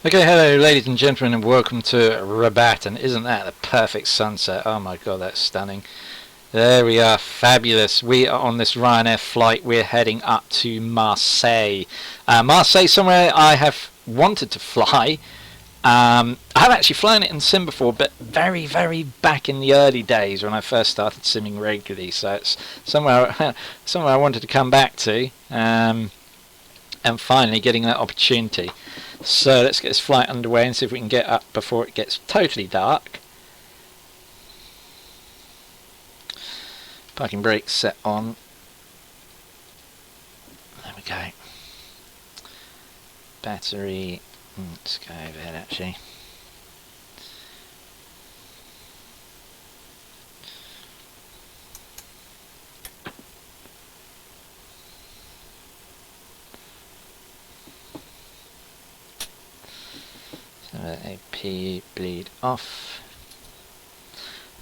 Okay, hello ladies and gentlemen, and welcome to Rabat. And isn't that the perfect sunset? Oh my god, that's stunning. There we are, fabulous. We are on this Ryanair flight. We're heading up to Marseille. Marseille, somewhere I have wanted to fly. I have actually flown it in sim before, but very, very back in the early days when I first started simming regularly. So it's somewhere I wanted to come back to, and finally getting that opportunity. So let's get this flight underway and see if we can get up before it gets totally dark. Parking brakes set on. There we go. Battery. Let's go overhead actually. AP bleed off.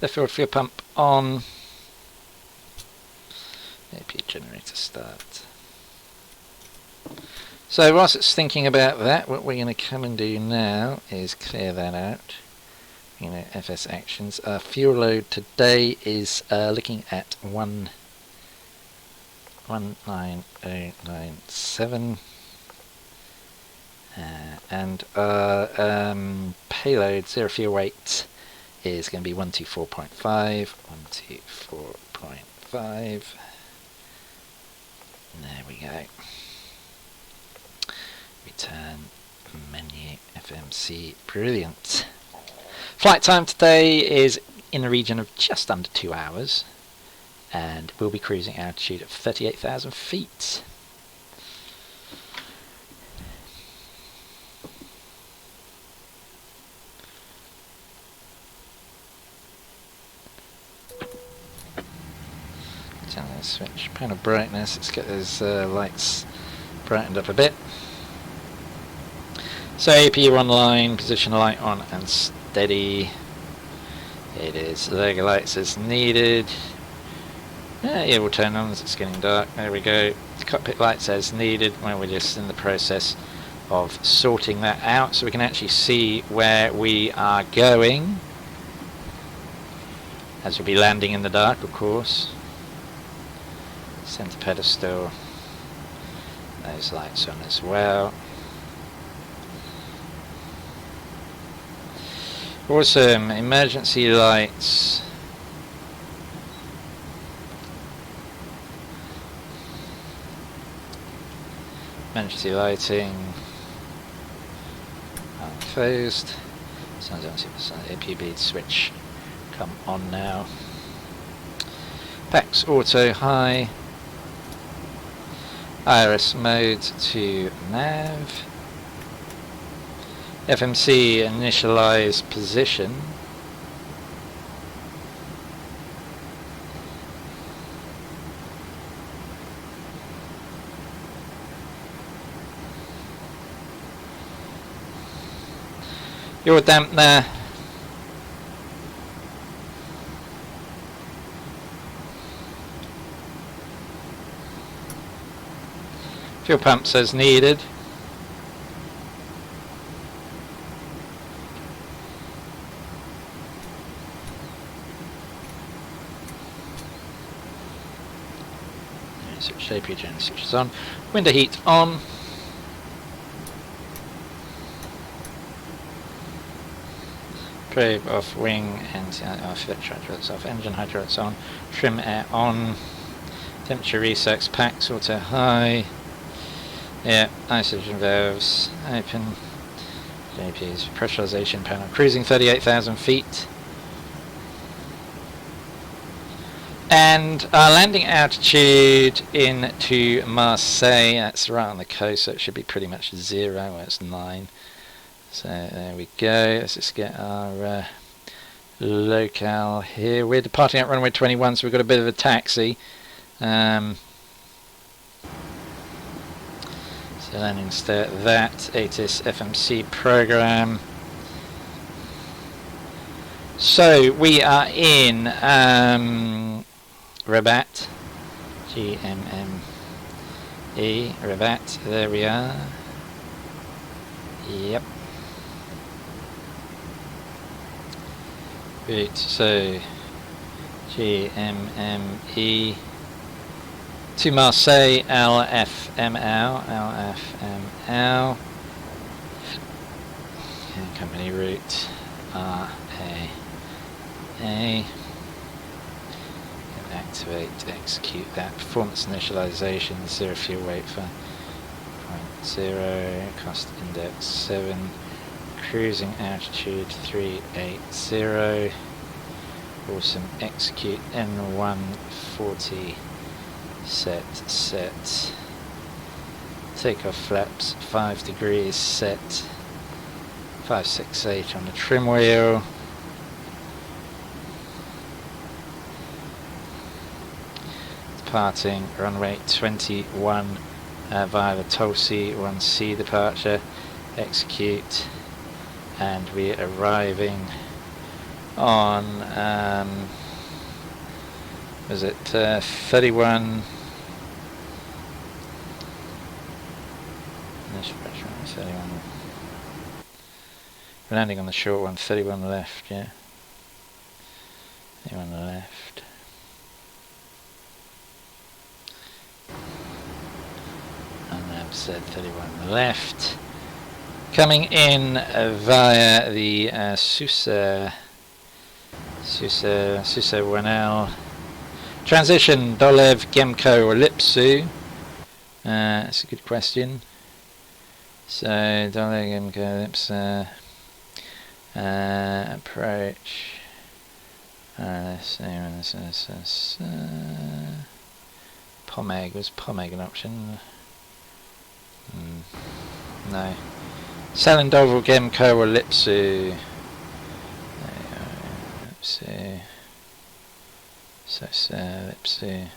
Left field fuel pump on. AP generator start. So whilst it's thinking about that, what we're going to come and do now is clear that out. FS actions. Our fuel load today is looking at 19097. And payload zero fuel weight is going to be 124.5. 124.5. There we go. Return menu FMC. Brilliant. Flight time today is in the region of just under 2 hours, and we'll be cruising altitude of 38,000 feet. Switch panel brightness. Let's get those lights brightened up a bit. So APU online, position light on and steady. It is. Leg lights as needed. Yeah, we'll turn on as it's getting dark. There we go. Cockpit lights as needed. Well, we're just in the process of sorting that out so we can actually see where we are going, as we'll be landing in the dark, of course. Center pedestal, those lights on as well. Awesome, emergency lights. Emergency lighting closed. Sounds like the AP bead switch come on now. PAX auto high. Iris mode to nav. FMC initialize position. Your dampener. Fuel pumps as needed. Switch AP gen switches on. Window heat on. Probe off, wing and off, hydraulics off, engine hydraulics on, trim air on, temperature resets, PAX auto high. Yeah, oxygen valves open. JP's pressurization panel cruising 38,000 feet. And our landing altitude into Marseille, that's right on the coast, so it should be pretty much 0, well it's 9. So there we go, let's just get our locale here. We're departing at runway 21, so we've got a bit of a taxi. So landing start that, ATIS FMC program. So we are in Rabat, GMME, Rabat, there we are. Yep. route, so GMME to Marseille, LFML, and company route RAA. Activate, execute that. Performance initialization, 0 fuel weight for 0.0, cost index 7, cruising altitude 380. Awesome, execute N140, set. Takeoff flaps 5 degrees, set. 568 on the trim wheel. Departing runway 21 via the Tulsi 1C departure, execute, and we're arriving on was it 31 we're landing on the short one, 31 left, yeah, 31 left. Said 31 left. Coming in via the Susa 1L. Transition Dolev, Gemco or Lipsu? That's a good question. So Dolev, Gemco, Lipsu. Approach. Pomeg, was Pomeg an option? No. Salindoval, Gemco or Lipsu? Lipsu. Lipsu.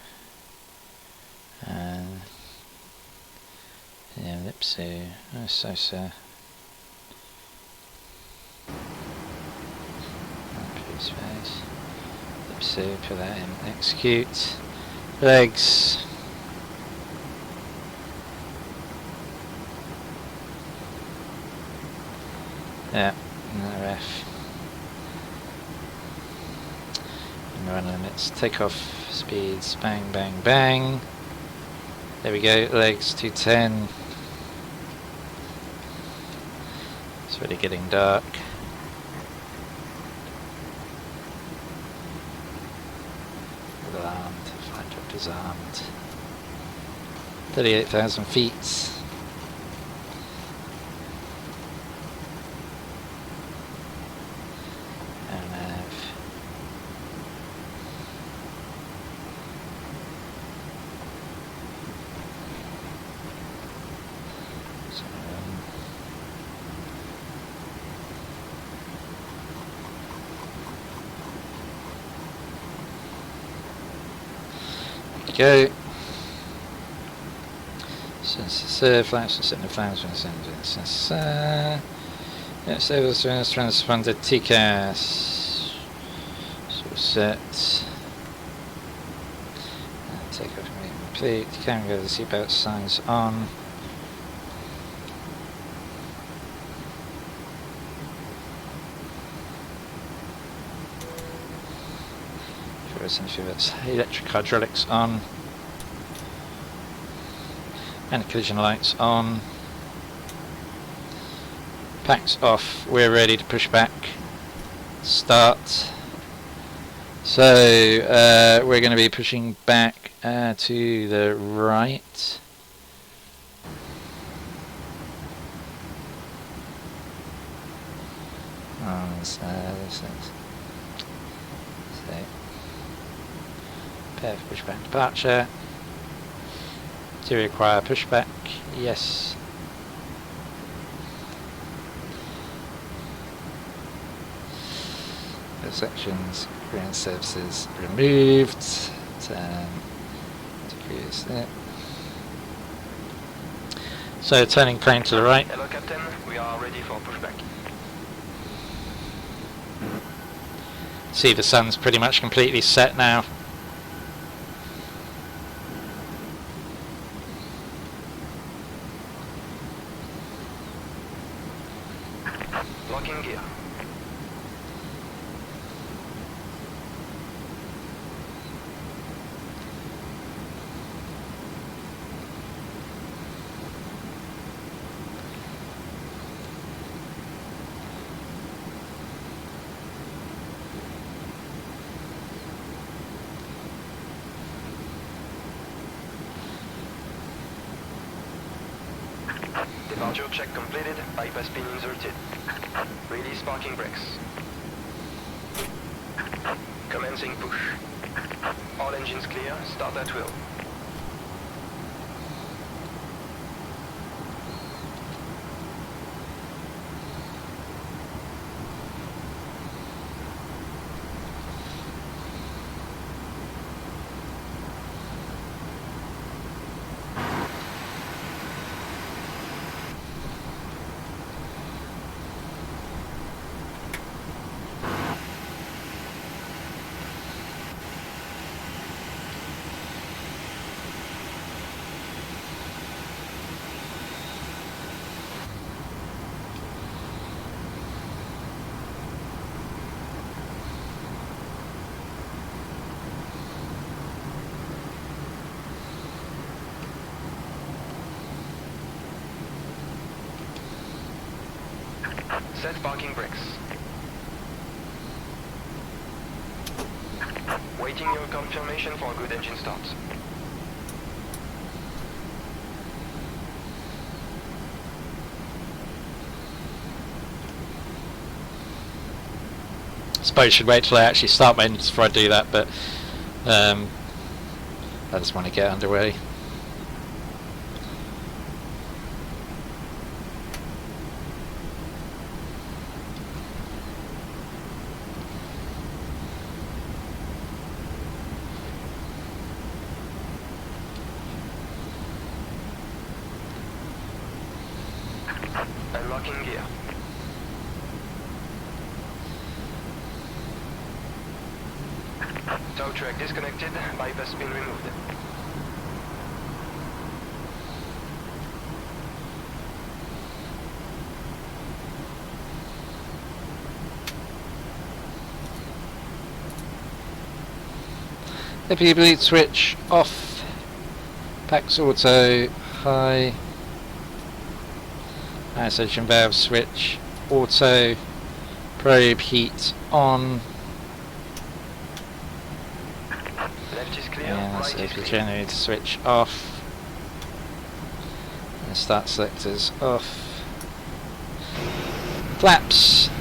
Yeah, Lipsu. Oh, Sosa. Space. Lipsu, put that in. Execute. Legs. Yeah, no ref. Run limits, takeoff speeds, bang, bang, bang. There we go, legs 210. It's really getting dark. Alarmed, flight director's armed. 38,000 feet. Go. Flaps and setting the flaps and yeah, so this transponded TCAS. So set. Take off complete. Camera go the seatbelt signs on. Essentially that's electric hydraulics on and collision lights on, packs off, we're ready to push back, start. So we're going to be pushing back to the right. Pushback departure. Do we require pushback? Yes. The sections, ground services removed. Degrees there. So turning plane to the right. Hello Captain, we are ready for pushback. See, the sun's pretty much completely set now. Departure check completed, bypass pin inserted. Release parking brakes. Commencing push. All engines clear, start at will. Set parking brakes. Waiting your confirmation for a good engine start. Suppose I should wait till I actually start my engines before I do that, but I just want to get underway. Unlocking gear. Tow track disconnected, bypass pin removed. APU bleed switch off. Pax auto high. Isolation valve switch auto. Probe heat on. Left is clear, And right is APU clear. generator switch off. And start selectors off. Flaps.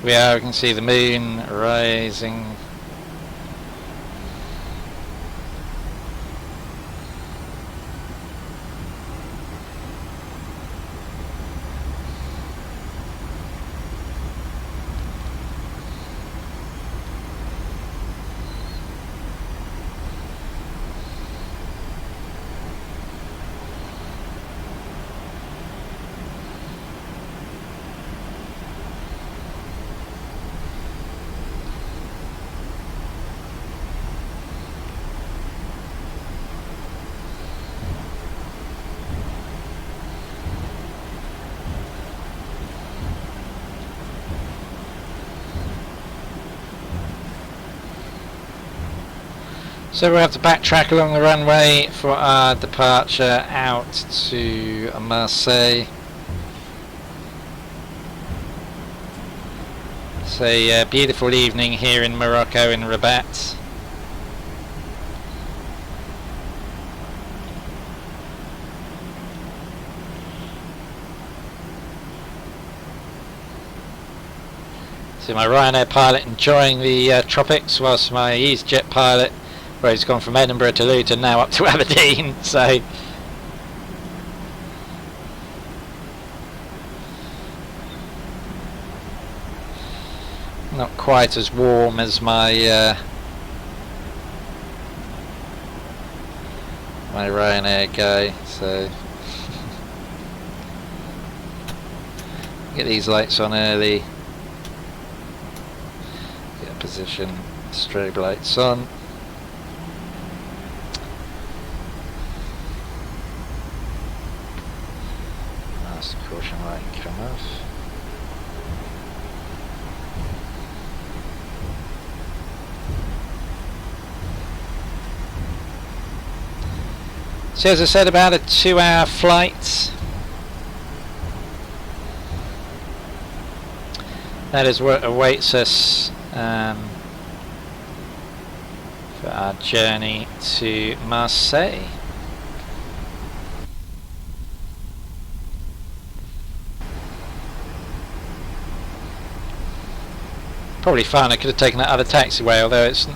We can see the moon rising. So we have to backtrack along the runway for our departure out to Marseille. It's a beautiful evening here in Morocco in Rabat. So my Ryanair pilot enjoying the tropics, whilst my EasyJet pilot, where he's gone from Edinburgh to Luton, now up to Aberdeen. So not quite as warm as my my Ryanair guy, so get these lights on early, get a position, strobe lights on. Master caution light come off. So as I said, about a 2-hour flight. That is what awaits us for our journey to Marseille. Probably fine, I could have taken that other taxiway, although it's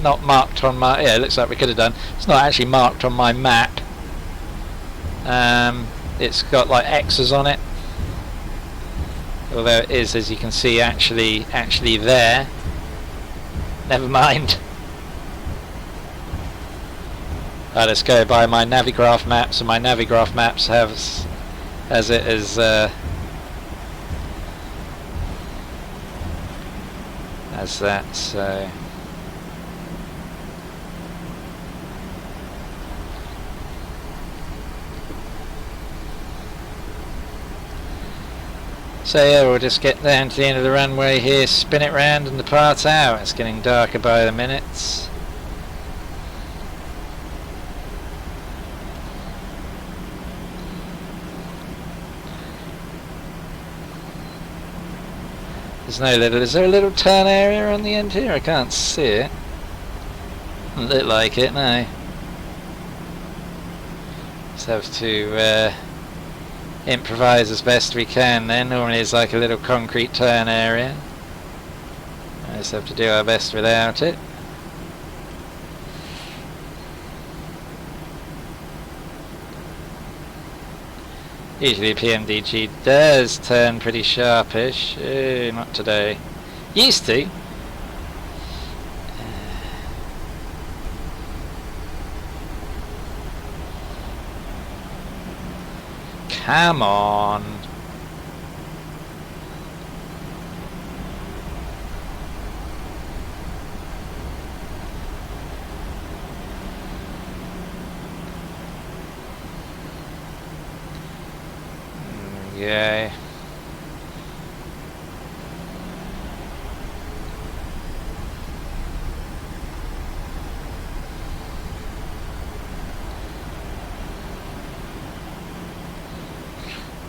not marked on my... yeah, it looks like we could have done. It's not actually marked on my map. It's got like X's on it. Although it is, as you can see, actually there. Never mind. Let's go by my Navigraph maps, and my Navigraph maps have as it as that, so yeah, we'll just get down to the end of the runway here, spin it round and depart out. It's getting darker by the minute. Is there a little turn area on the end here? I can't see it. Doesn't look like it, no. Just have to improvise as best we can then. Normally it's like a little concrete turn area. I just have to do our best without it. Usually PMDG does turn pretty sharpish. Not today. Used to. Come on. Yay.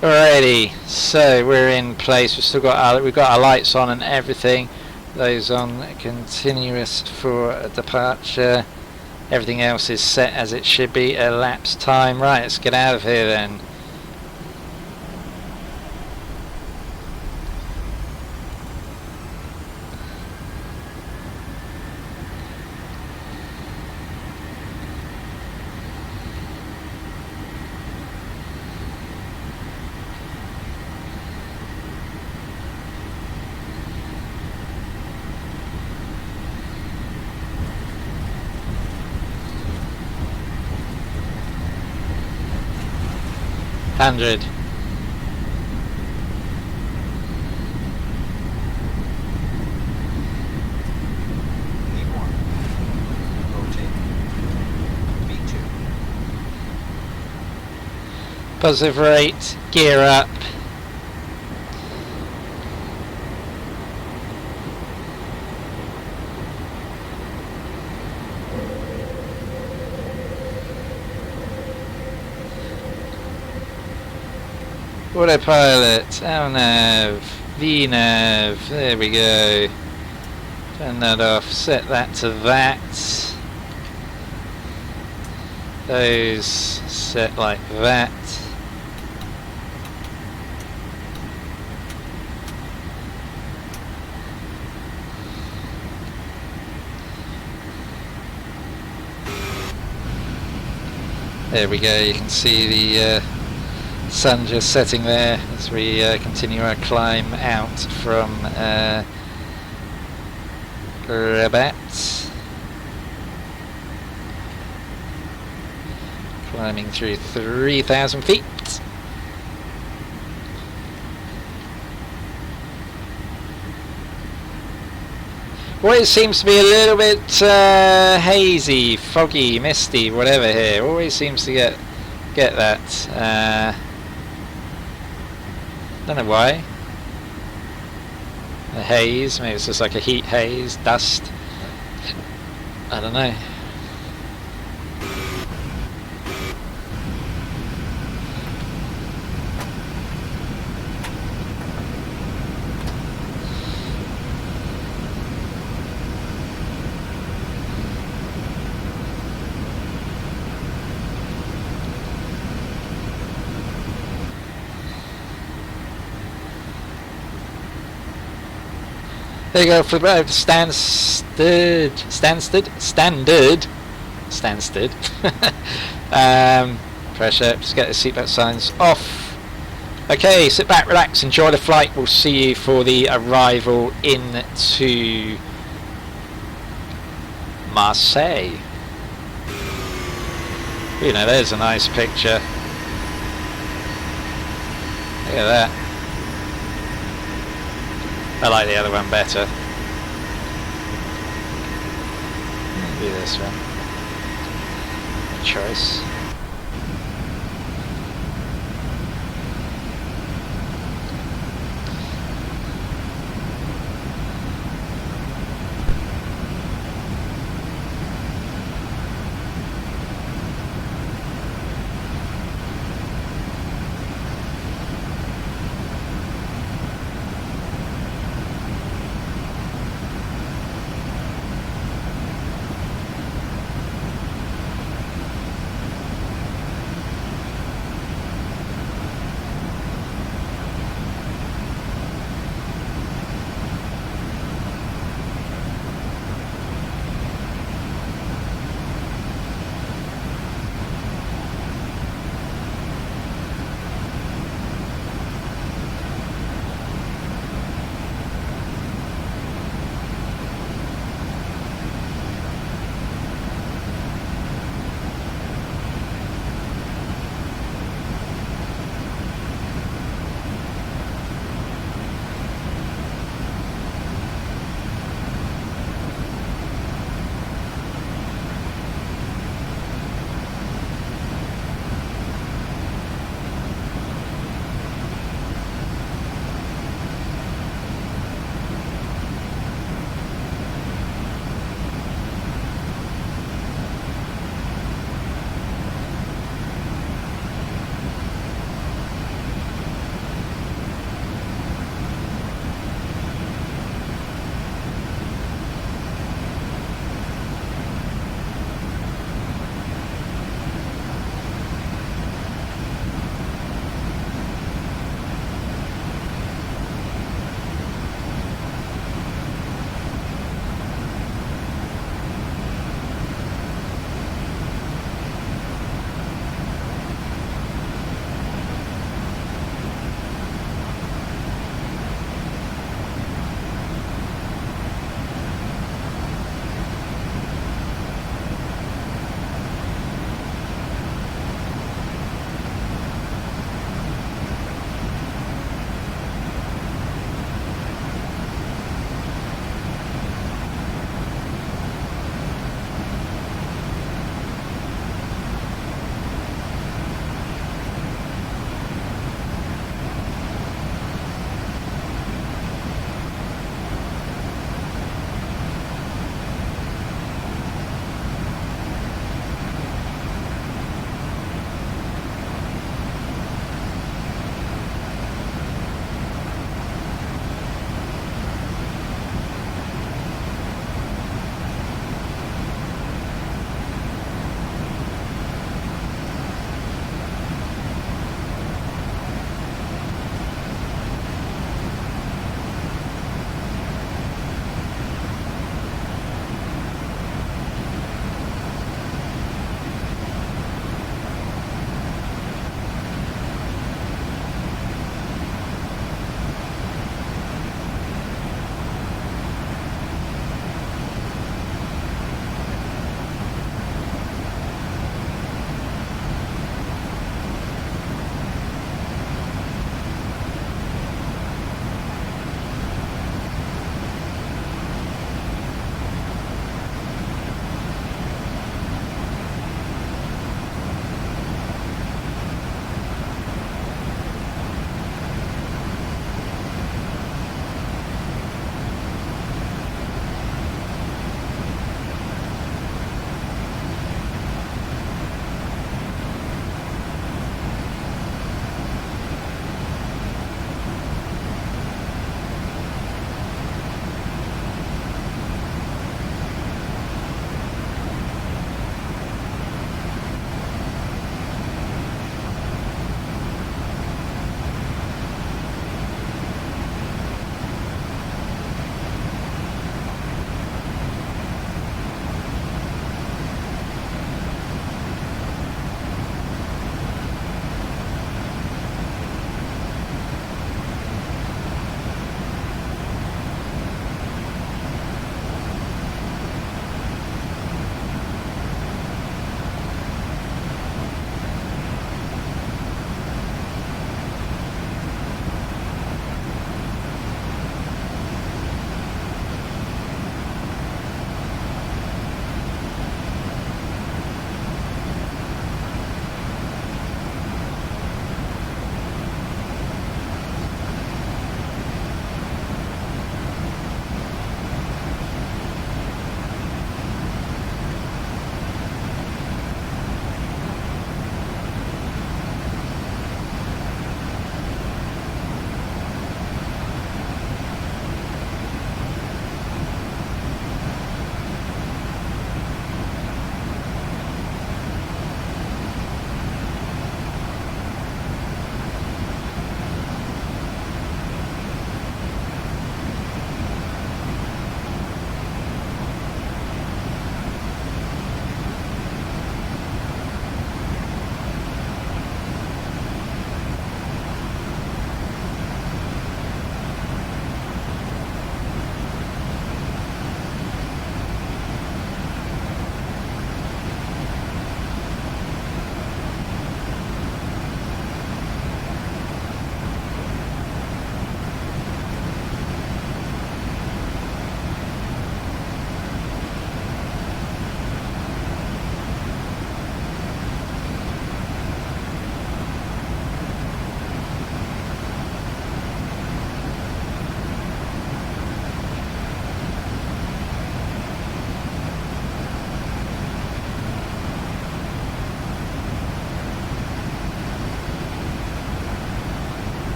Alrighty, so we're in place. We've got our lights on and everything. Those on continuous for departure. Everything else is set as it should be. Elapsed time. Right, let's get out of here then. $100. Positive rate, gear up. Autopilot, LNAV, VNAV, there we go. Turn that off, set that to that. Those set like that. There we go, you can see the sun just setting there as we continue our climb out from Rabat. Climbing through 3,000 feet. Well, it seems to be a little bit hazy, foggy, misty, whatever here. Always seems to get that. Don't know why. A haze, maybe it's just like a heat haze, dust. I don't know. There you go, for the standard. Pressure, just get the seatbelt signs off. Okay, sit back, relax, enjoy the flight. We'll see you for the arrival into Marseille. You know, there's a nice picture. Look at that. I like the other one better. Do this one. Choice.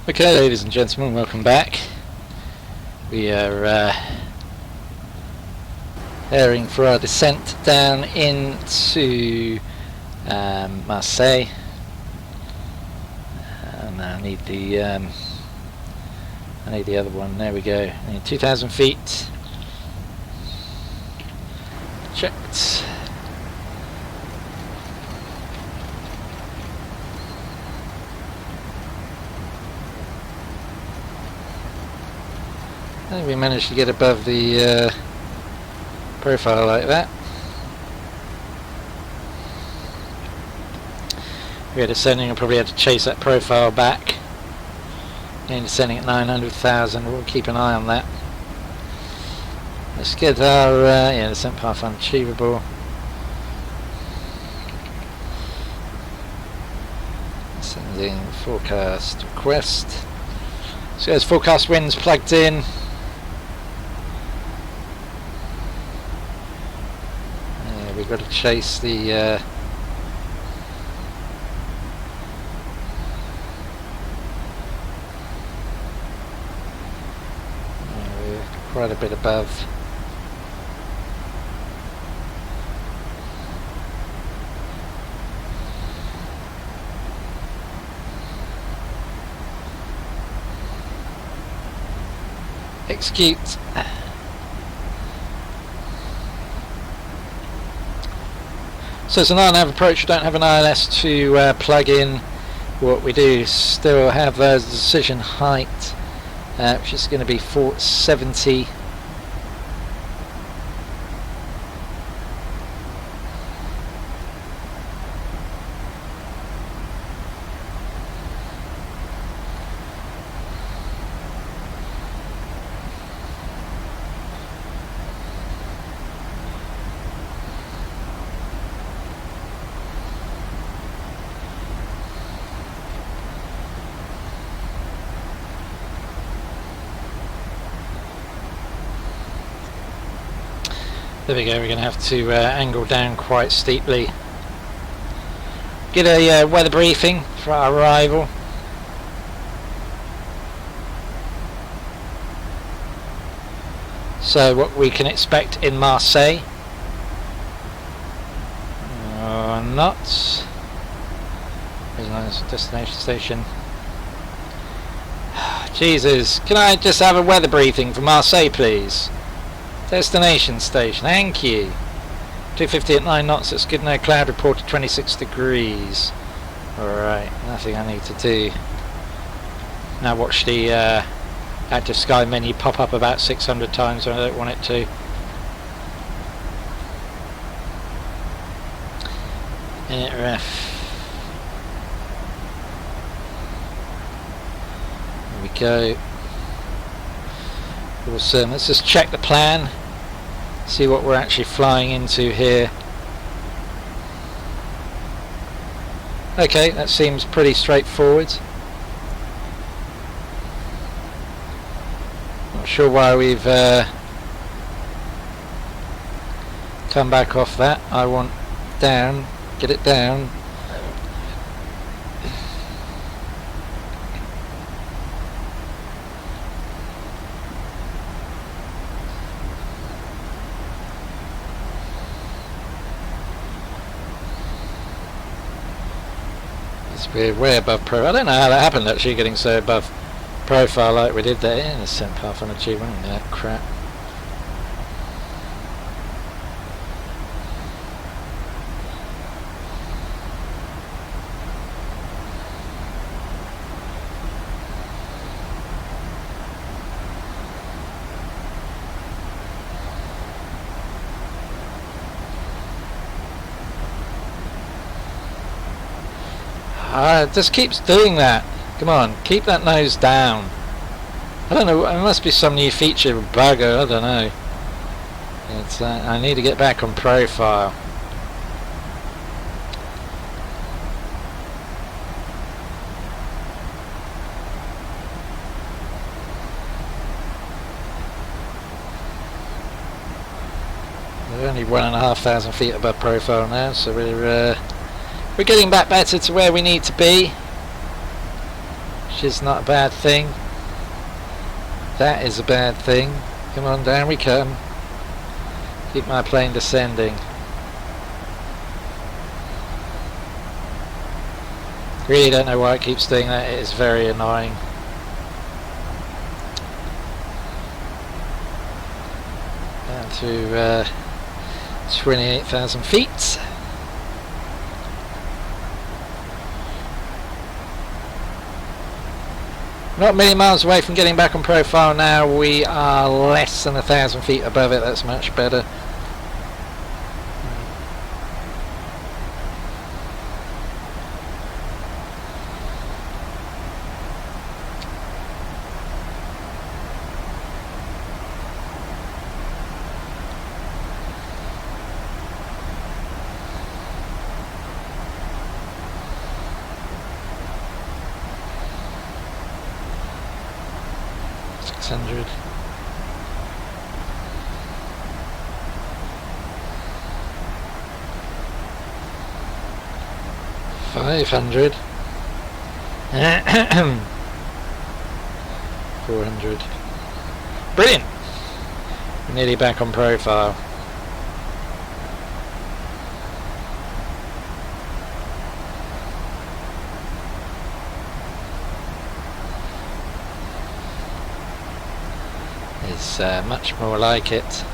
Okay, ladies and gentlemen, welcome back. We are airing for our descent down into Marseille. And I need the other one. There we go. I need 2,000 feet. Checked. I think we managed to get above the profile like that. We are descending and probably had to chase that profile back. And descending at 900,000, we'll keep an eye on that. Let's get our descent path unachievable. Sending forecast request. So there's forecast winds plugged in. We've got to chase the we're quite a bit above. Execute. So it's an INAV approach. We don't have an ILS to plug in. What we do still have the decision height, which is going to be 470. There we go, we're going to have to angle down quite steeply. Get a weather briefing for our arrival. So what we can expect in Marseille. Not. There's a nice destination station. Jesus, can I just have a weather briefing for Marseille please? Destination station, thank you. 250 at 9 knots, that's good. No cloud reported 26 degrees. Alright, nothing I need to do. Now watch the active sky menu pop up about 600 times when I don't want it to. Ref. There we go. Awesome. Let's just check the plan, see what we're actually flying into here. Okay, that seems pretty straightforward. Not sure why we've come back off that. I want down, get it down. We're way above profile. I don't know how that happened actually, getting so above profile like we did there. Yeah, descent path unachievable. Yeah, crap. It just keeps doing that. Come on, keep that nose down. I don't know, there must be some new feature of bugger, I don't know. It's I need to get back on profile. We're only 1,500 feet above profile now, so we're getting back better to where we need to be, which which is not a bad thing. That is a bad thing. Come on, down we come. Keep my plane descending. Really don't know why it keeps doing that. It is very annoying. Down to 28,000 feet. Not many miles away from getting back on profile now. We are less than 1,000 feet above it. That's much better. $600. $500. $400. Brilliant. We're nearly back on profile. Is much more like it.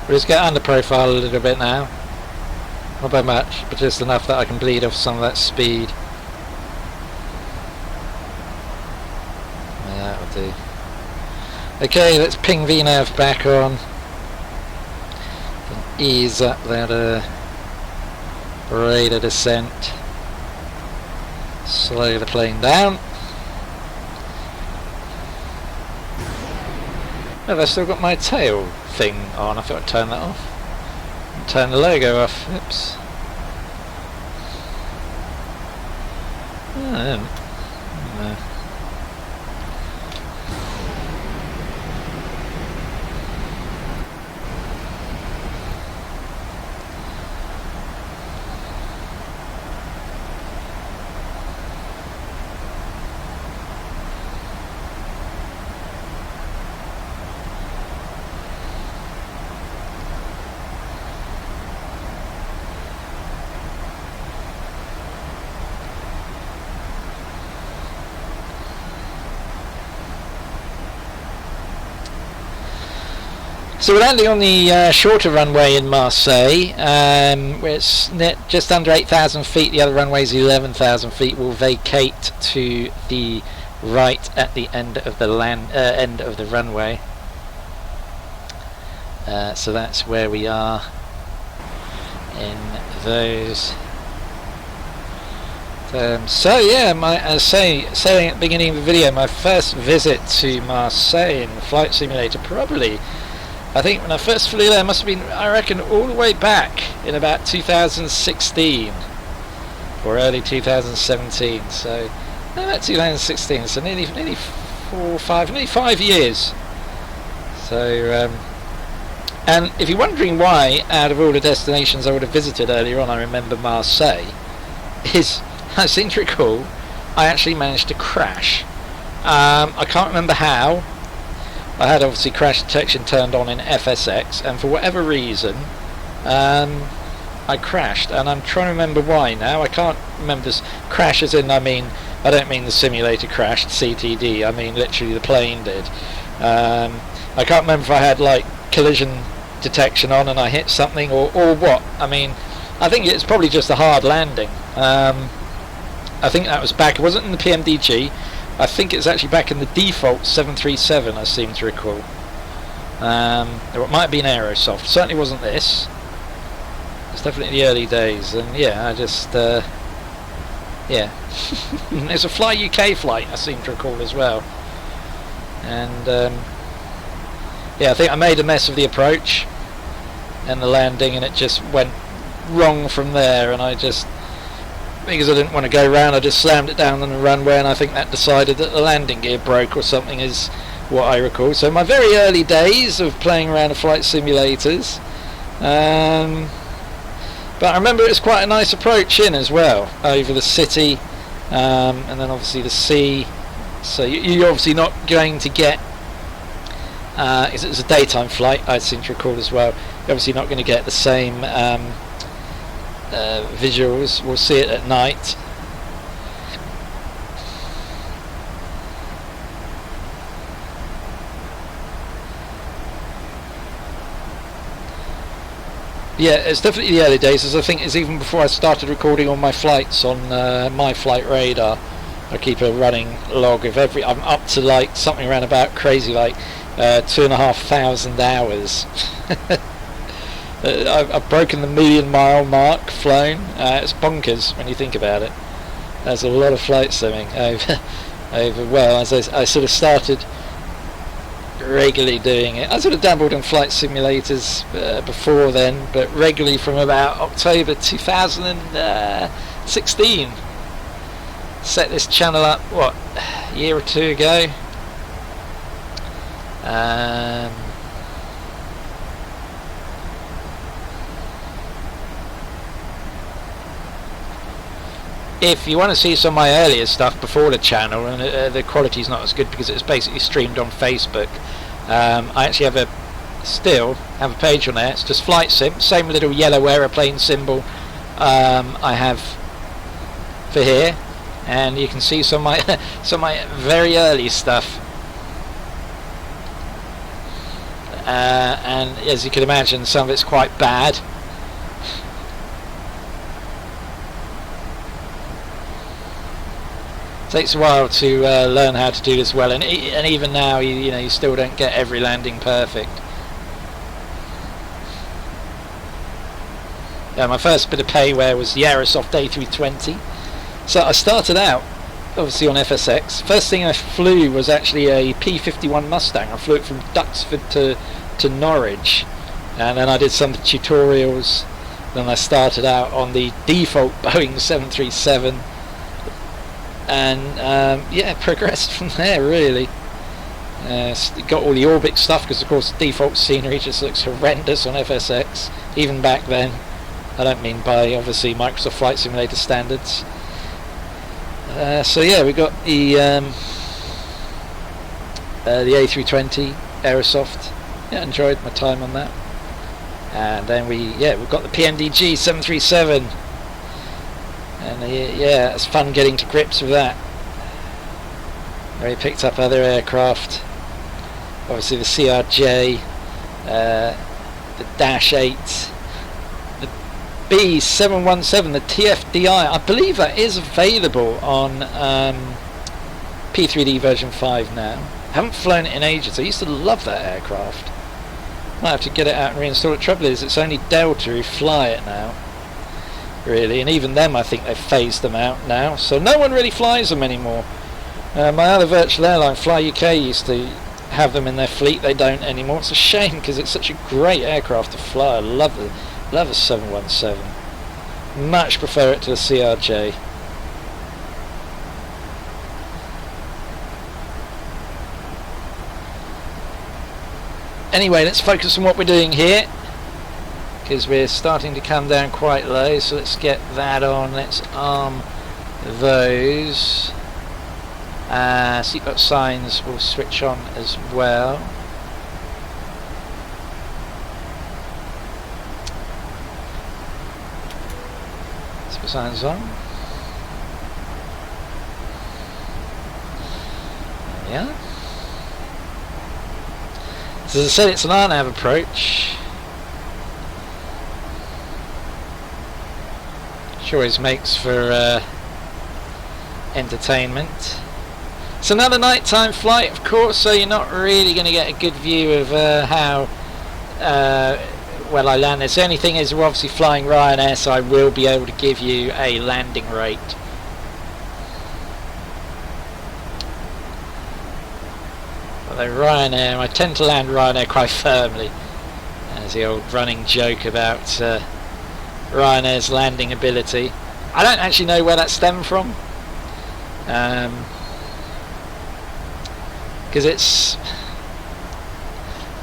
We'll just get under profile a little bit now. Not by much, but just enough that I can bleed off some of that speed. Yeah, that'll do. Okay, let's ping VNav back on. And ease up that rate of descent. Slow the plane down. Oh, I've still got my tail thing on. I thought I'd turn that off. Turn the logo off. Oops. Oh, I didn't. No. So we're landing on the shorter runway in Marseille. It's just under 8,000 feet. The other runway is 11,000 feet. We'll vacate to the right at the end of the end of the runway. So that's where we are in those. So yeah, saying at the beginning of the video, my first visit to Marseille in the flight simulator, probably. I think when I first flew there, must have been, I reckon, all the way back in about 2016 or early 2017. So about 2016. So nearly 5 years. So and if you're wondering why, out of all the destinations I would have visited earlier on, I remember Marseille. Is I seem to recall I actually managed to crash. I can't remember how. I had obviously crash detection turned on in FSX, and for whatever reason I crashed, and I'm trying to remember why now. I can't remember this crash as in, I don't mean the simulator crashed, CTD, I mean literally the plane did. I can't remember if I had like collision detection on and I hit something or what. I mean, I think it's probably just a hard landing. I think that was back, it wasn't in the PMDG. I think it's actually back in the default 737, I seem to recall. Or it might have been Aerosoft. Certainly wasn't this. It's definitely the early days. And yeah, I just... yeah. It's a Fly UK flight, I seem to recall as well. And... yeah, I think I made a mess of the approach and the landing, and it just went wrong from there, and I just... because I didn't want to go round, I just slammed it down on the runway, and I think that decided that the landing gear broke or something, is what I recall. So my very early days of playing around with flight simulators. But I remember it was quite a nice approach in as well, over the city, and then obviously the sea. So you're obviously not going to get, it was a daytime flight, I seem to recall as well, you're obviously not going to get the same visuals. We'll see it at night. Yeah, it's definitely the early days, as I think it's even before I started recording all my flights on my flight radar. I keep a running log of every. I'm up to like something around about crazy like 2,500 hours. I've broken the 1,000,000 mile mark flown. It's bonkers when you think about it. There's a lot of flight simming over. Well, as I sort of started regularly doing it. I sort of dabbled in flight simulators before then, but regularly from about October 2016. Set this channel up, what, a year or two ago? If you want to see some of my earlier stuff before the channel, and the quality's not as good because it's basically streamed on Facebook, I actually still have a page on there. It's just flight sim, same little yellow aeroplane symbol I have for here, and you can see some of my very early stuff. And as you can imagine, some of it's quite bad. Takes a while to learn how to do this well, and even now, you still don't get every landing perfect. My first bit of payware was the Aerosoft A320. So I started out, obviously on FSX. First thing I flew was actually a P51 Mustang. I flew it from Duxford to Norwich, and then I did some tutorials. Then I started out on the default Boeing 737. And yeah, progressed from there really. Got all the orbit stuff because of course default scenery just looks horrendous on FSX even back then. I don't mean by obviously Microsoft Flight Simulator standards. So yeah, we got the A320 Aerosoft. Yeah, enjoyed my time on that. And then we've got the PNDG 737. And yeah, it's fun getting to grips with that. We picked up other aircraft, obviously the CRJ, the Dash 8, the B717, the TFDI. I believe that is available on P3D version 5 now. Haven't flown it in ages. I used to love that aircraft. Might have to get it out and reinstall it. Trouble is, it's only Delta who fly it now, really, and even them I think they've phased them out now, so no one really flies them anymore. My other virtual airline, Fly UK, used to have them in their fleet. They don't anymore. It's a shame because it's such a great aircraft to fly. I love a 717. Much prefer it to a CRJ. Anyway, let's focus on what we're doing here, because we're starting to come down quite low, so let's get that on. Let's arm those. Seatbelt signs will switch on as well. Seatbelt signs on. There we are. So as I said, it's an RNAV approach. Which always makes for entertainment. It's another nighttime flight, of course, so you're not really going to get a good view of how well I land this. The only thing is we're obviously flying Ryanair, so I will be able to give you a landing rate. Although Ryanair, I tend to land Ryanair quite firmly. There's the old running joke about Ryanair's landing ability. I don't actually know where that stemmed from, because it's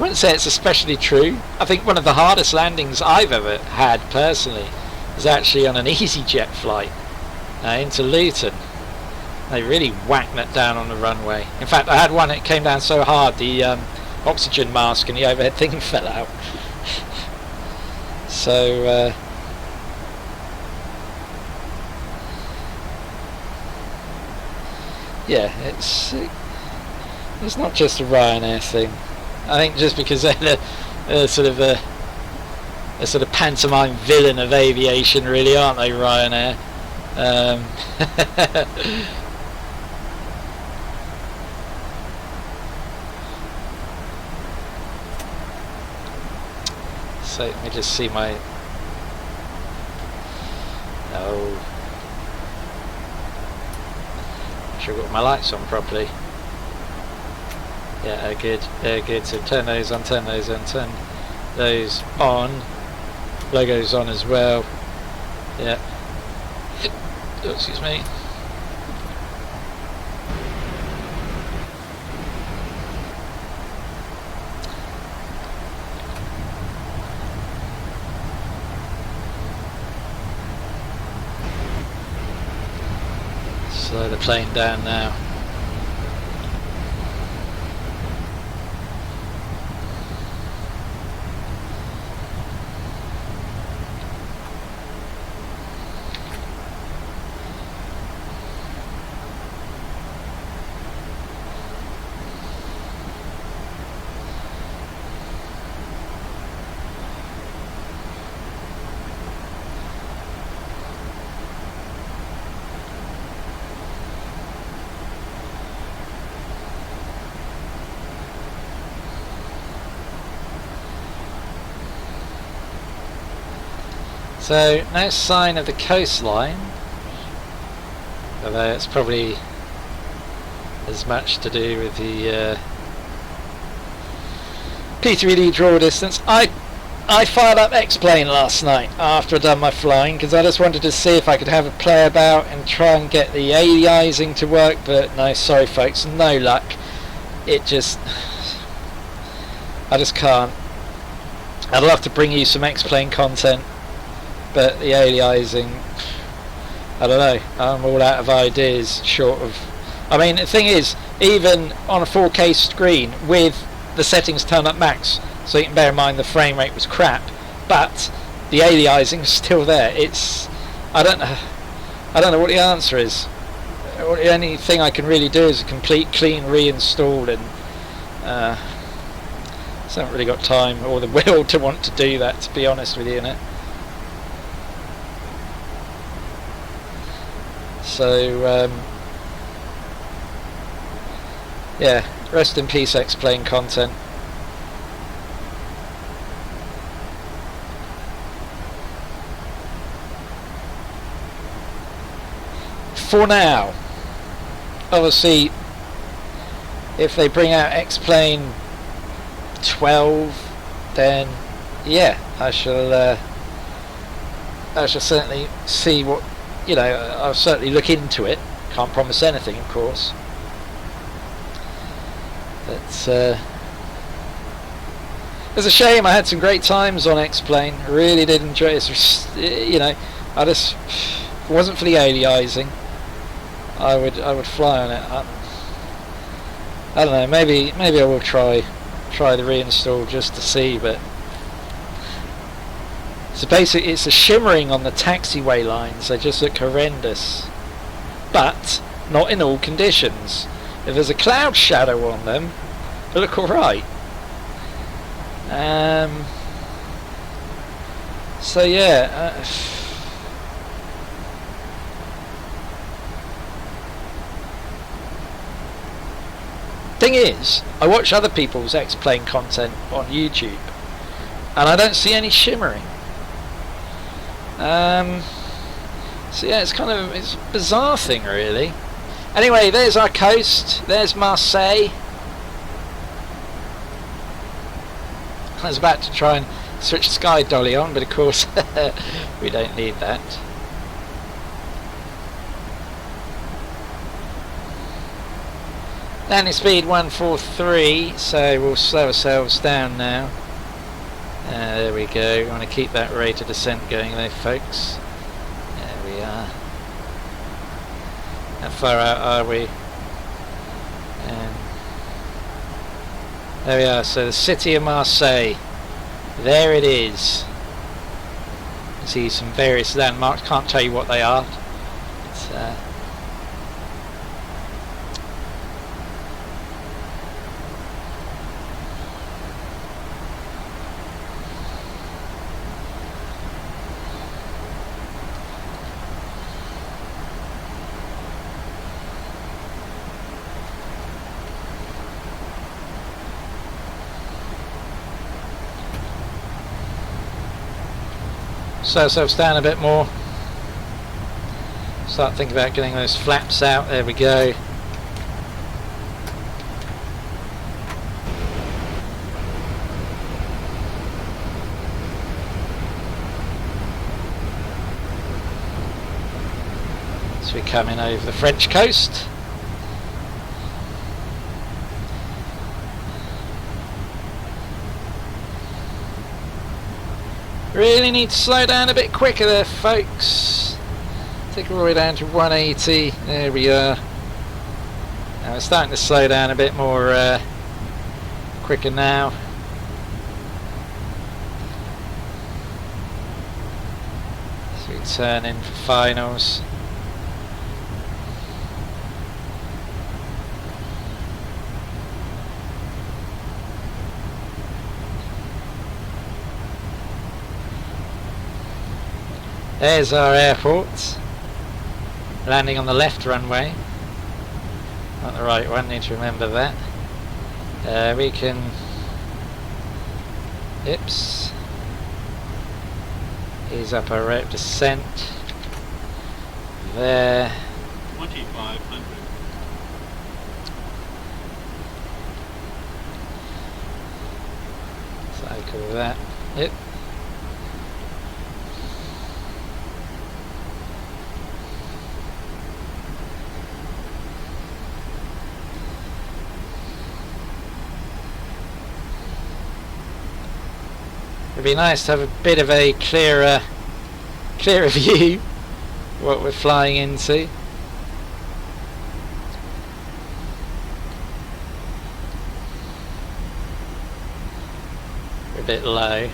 wouldn't say it's especially true. I think one of the hardest landings I've ever had personally was actually on an EasyJet flight into Luton. They really whacked that down on the runway. In fact, I had one that came down so hard the oxygen mask and the overhead thing fell out. So yeah, it's not just a Ryanair thing. I think just because they're sort of a sort of pantomime villain of aviation, really, aren't they, Ryanair? So let me just see my... Oh. Make sure I've got my lights on properly. Yeah, good, good. So turn those on, turn those on, turn those on. Logos on as well. Yeah. Oh, excuse me. Slow the plane down now. So, no sign of the coastline, although it's probably as much to do with the P3D draw distance. I fired up X-Plane last night after I'd done my flying because I just wanted to see if I could have a play about and try and get the aliasing to work, but no, sorry folks, no luck. It just... I just can't. I'd love to bring you some X-Plane content, but the aliasing, I don't know, I'm all out of ideas short of... I mean, the thing is, even on a 4K screen with the settings turned up max, so you can bear in mind the frame rate was crap, but the aliasing is still there. It's... I don't know what the answer is. The only thing I can really do is a complete clean reinstall, and I haven't really got time or the will to want to do that, to be honest with you, innit? So, yeah, rest in peace X-Plane content. For now, obviously, if they bring out X-Plane 12, then yeah, I shall certainly see what, you know, I'll certainly look into it. Can't promise anything, of course. But it's a shame. I had some great times on X-Plane. I really did enjoy it. You know, I just, if it wasn't for the aliasing, I would fly on it. I don't know. Maybe I will try the reinstall just to see, but. So basically it's a shimmering on the taxiway lines, they just look horrendous. But not in all conditions. If there's a cloud shadow on them, they look alright. So yeah. Thing is, I watch other people's X-Plane content on YouTube, and I don't see any shimmering. So yeah, it's a bizarre thing, really. Anyway, there's our coast. There's Marseille. I was about to try and switch Sky Dolly on, but of course we don't need that. Landing speed 143, so we'll slow ourselves down now. There we go. We want to keep that rate of descent going there, folks. There we are. How far out are we? There we are. So the city of Marseille. There it is. You see some various landmarks. Can't tell you what they are. It's, slow ourselves down a bit more. Start thinking about getting those flaps out. There we go. So we're coming over the French coast. Really need to slow down a bit quicker there, folks. Take it all the way down to 180. There we are. Now we're starting to slow down a bit more quicker now. So we turn in for finals. There's our airport. Landing on the left runway. Not the right one, need to remember that. We can... Oops. Ease up our rate of descent. There. 2500. Cycle that. Yep. It'd be nice to have a bit of a clearer view what we're flying into. We're a bit low.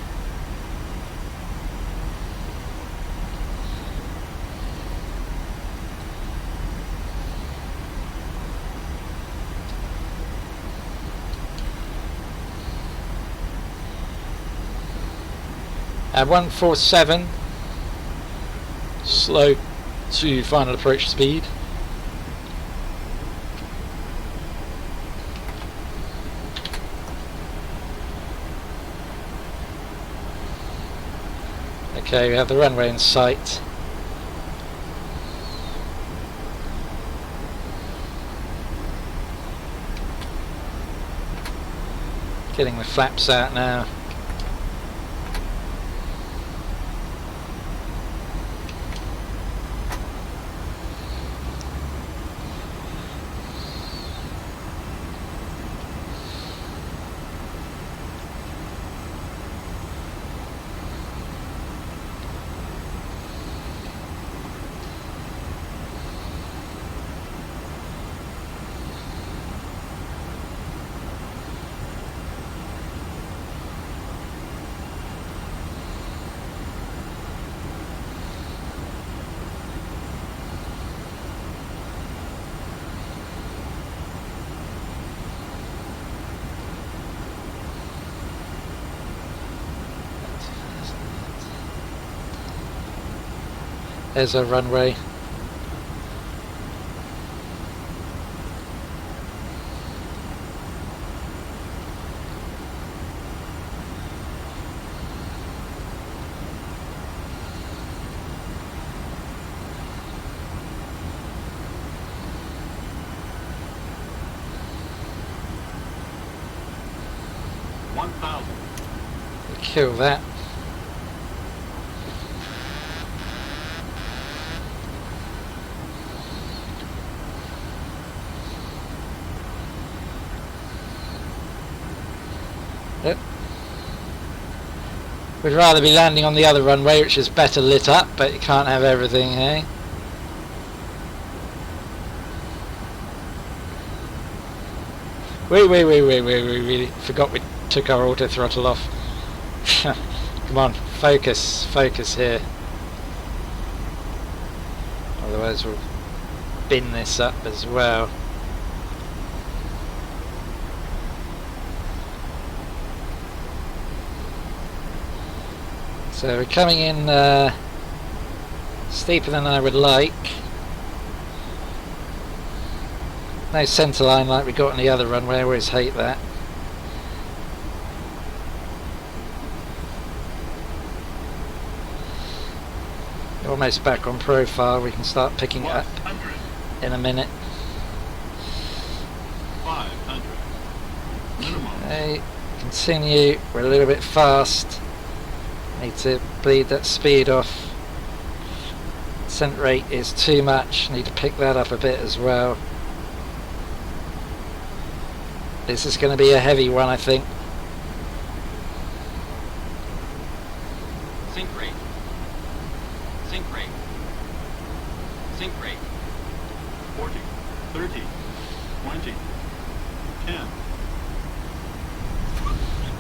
At 147, slow to final approach speed. Okay, we have the runway in sight. Getting the flaps out now. There's a runway. Kill that. Yep. We'd rather be landing on the other runway, which is better lit up, but you can't have everything, hey? We really forgot we took our auto throttle off. Come on, focus here. Otherwise we'll bin this up as well. So we're coming in steeper than I would like. No centre line like we got on the other runway, I always hate that. Almost back on profile, we can start picking it up in a minute. 500. Minimum. Okay, continue, we're a little bit fast. Need to bleed that speed off. Descent rate is too much, need to pick that up a bit as well. This is going to be a heavy one, I think. Sink rate. Sink rate. Sink rate. 40, 30, 20, 10.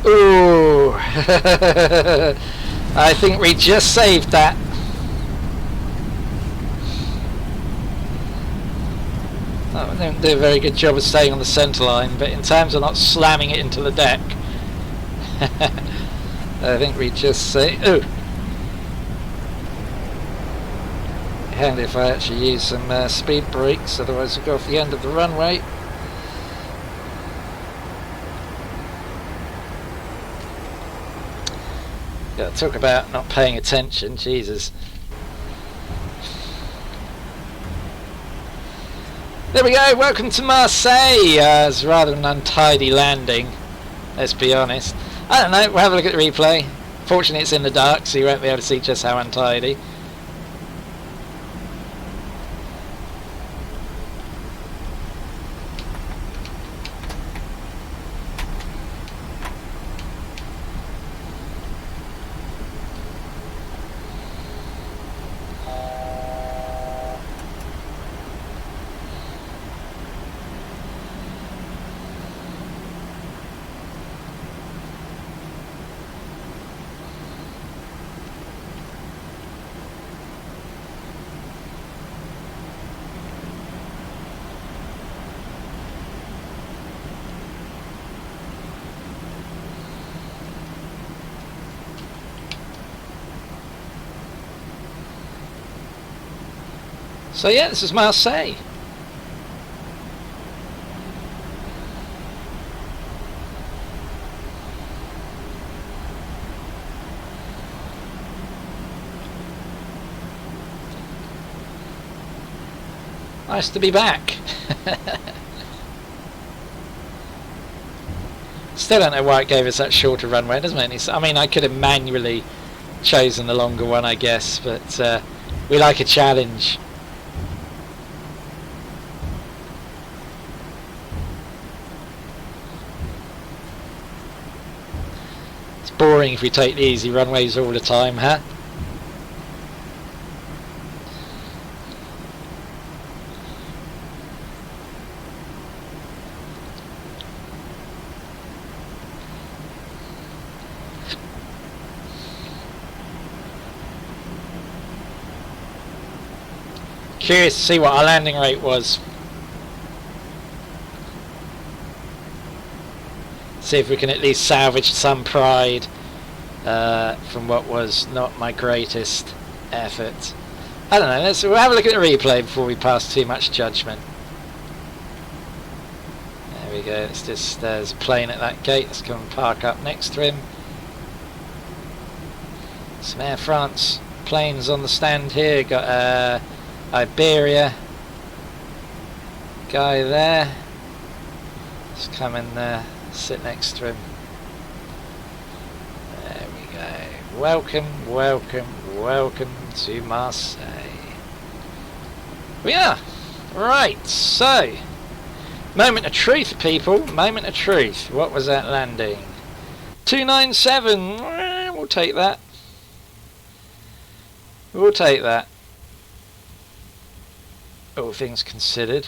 Ooh! I think we just saved that. Oh, I didn't do a very good job of staying on the centre line, but in terms of not slamming it into the deck, I think we just say, ooh! Handy if I actually use some speed brakes, otherwise we'll go off the end of the runway. Yeah, talk about not paying attention, Jesus. There we go, welcome to Marseille! It's rather an untidy landing, let's be honest. I don't know, we'll have a look at the replay. Fortunately it's in the dark, so you won't be able to see just how untidy. So yeah, this is Marseille. Nice to be back. Still don't know why it gave us that shorter runway, doesn't it? I mean, I could have manually chosen the longer one, I guess, but we like a challenge. Boring if we take the easy runways all the time, huh? Curious to see what our landing rate was. See if we can at least salvage some pride from what was not my greatest effort. I don't know, we'll have a look at the replay before we pass too much judgment. There we go, it's just, there's a plane at that gate, let's come and park up next to him. Some Air France planes on the stand here, got Iberia guy there. Let's come in there. Sit next to him. There we go. Welcome, welcome, welcome to Marseille. We are. Right, so moment of truth, people. Moment of truth. What was that landing? 297. We'll take that. We'll take that. All things considered.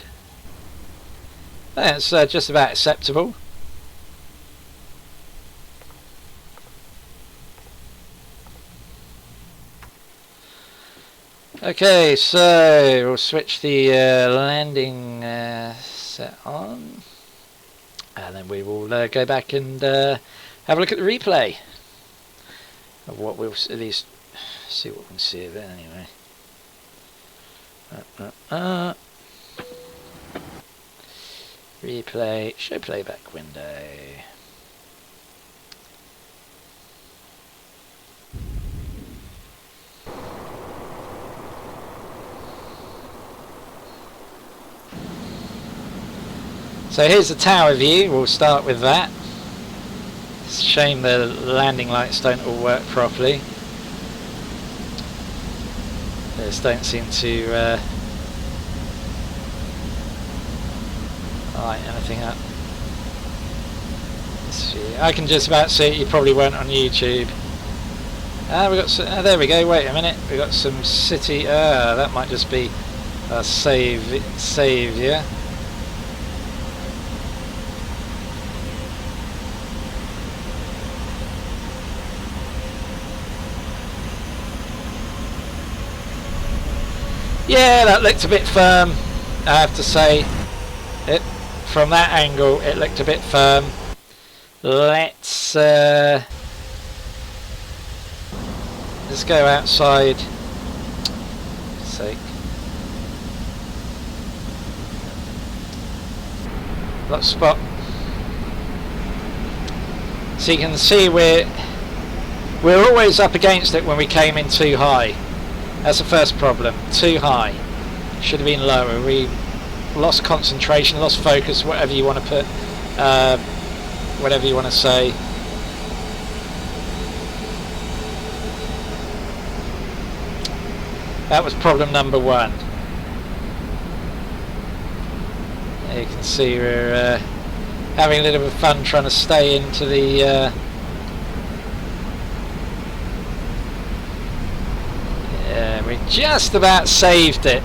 That's just about acceptable. Okay, so we'll switch the landing set on, and then we will go back and have a look at the replay of what we'll at least see what we can see of it anyway. Replay, show playback window. So here's the tower view, we'll start with that. It's a shame the landing lights don't all work properly. They just don't seem to light anything up. Let's see. I can just about see it, you probably weren't on YouTube. We got there we go, wait a minute. We got some city, that might just be a saviour. Yeah, that looked a bit firm, I have to say. From that angle, it looked a bit firm. Let's go outside. For God's sake. Let's spot. So you can see we're always up against it when we came in too high. That's the first problem. Too high. Should have been lower. We lost concentration, lost focus, whatever you want to put, whatever you want to say. That was problem number one. You can see we're having a little bit of fun trying to stay into the we just about saved it.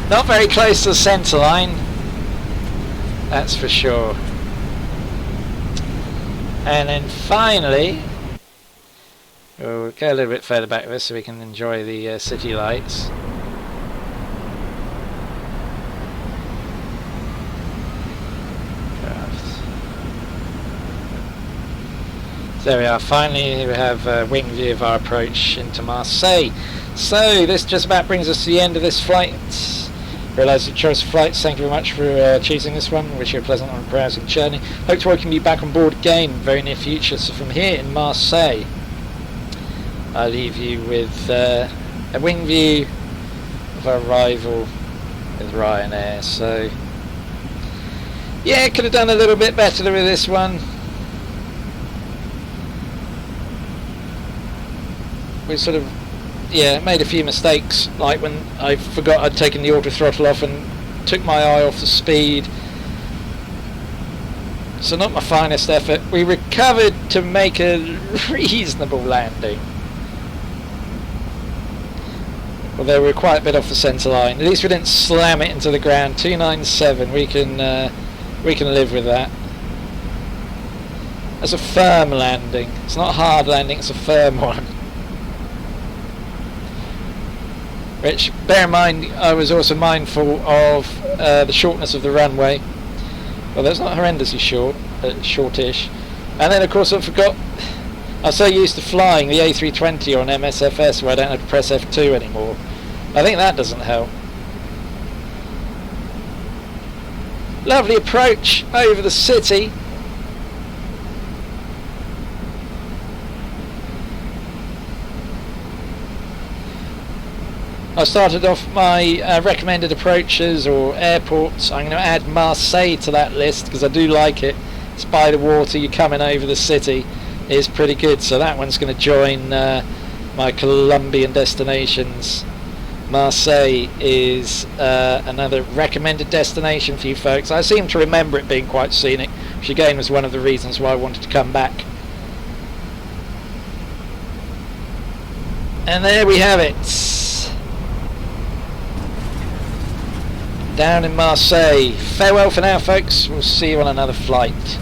Not very close to the centre line, that's for sure. And then finally, we'll go a little bit further back with this so we can enjoy the city lights. So there we are, finally we have a wing view of our approach into Marseille. So this just about brings us to the end of this flight. Realise the choice of flights. Thank you very much for choosing this one. Wish you a pleasant and browsing journey. Hope to welcome you back on board again in the very near future. So from here in Marseille, I leave you with a wing view of our arrival with Ryanair. So yeah, could have done a little bit better with this one. We sort of made a few mistakes, like when I forgot I'd taken the auto throttle off and took my eye off the speed. So not my finest effort. We recovered to make a reasonable landing. Although we were quite a bit off the centre line. At least we didn't slam it into the ground. 297, we can live with that. That's a firm landing. It's not a hard landing, it's a firm one. Which, bear in mind, I was also mindful of the shortness of the runway. Well, that's not horrendously short, shortish. And then, of course, I forgot, I'm so used to flying the A320 on MSFS where I don't have to press F2 anymore. I think that doesn't help. Lovely approach over the city. I started off my recommended approaches or airports. I'm going to add Marseille to that list because I do like it. It's by the water, you're coming over the city. It's pretty good, so that one's going to join my Colombian destinations. Marseille is another recommended destination for you folks. I seem to remember it being quite scenic, which again was one of the reasons why I wanted to come back And there we have it. Down in Marseille. Farewell for now, folks. We'll see you on another flight.